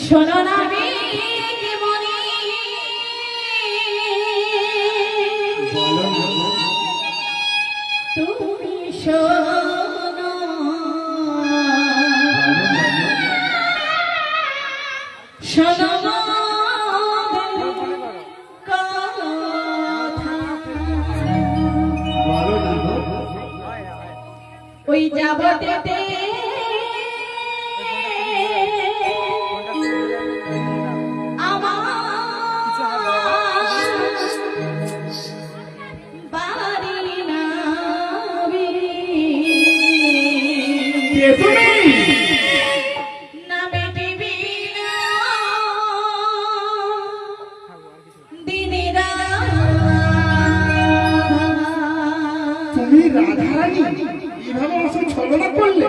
শোনো না তুমি শোনো শোনো ওই যাবতে তুমি রাধারানী এইভাবে আমার সঙ্গে ছলনা করলে?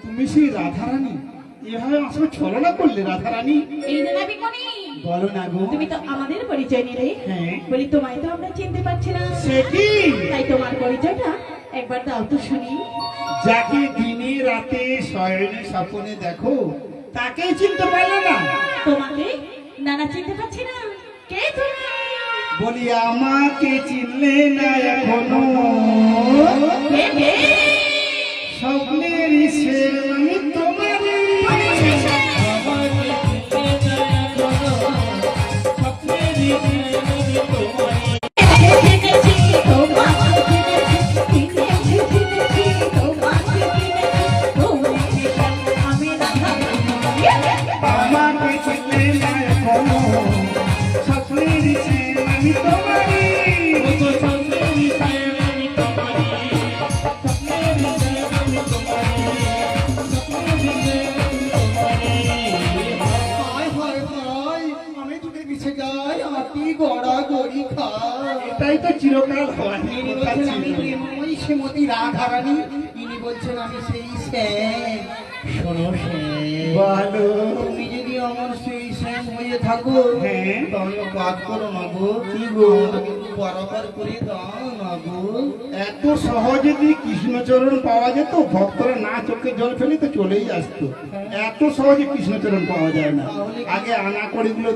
তুমি সেই রাধারানী এভাবে আমার সঙ্গে ছলনা করলে? রাধারানী এই যে নাবি কোনি বলো না গো। তুমি তো আমাদের পরিচয় নিলে। হ্যাঁ বলি তোমায় তো আমরা চিনতে পারছি না। সে কি? তাই তোমার পরিচয়টা একবার দাও তো শুনি। যাকে দিনে রাতে শয়নে স্বপ্নে দেখো তাকে চিনতে পারলে না? তোমাকে নানা চিনতে পারছি না। কে তুমি? বলি আমাকে চিনলে না এখনো? কে কে? স্বপ্নের শের আমি তোমার। আমাকে চিনলে না এখনো? স্বপ্নের শের আমি তোমারই। এটাই তো চিরকাল হয়। শ্রীমতী রাধারানী ইনি বলছেন আমি সেই শ্যাম। শোনো শ্যাম, বলো। তুমি যদি আমার সেই শ্যাম হয়ে থাকো হ্যাঁ। তাহলে কাজ করো না গো, কি গো? আমাকে একটু বরাবর করে দাও না গো। এত সহজে যদি কৃষ্ণচরণ পাওয়া যেত, ভক্তরা না চোখে জল ফেলে তো চলেই আসতো। এত সহজে কৃষ্ণচরণ পাওয়া যায় না, আগে আনা কড়িগুলো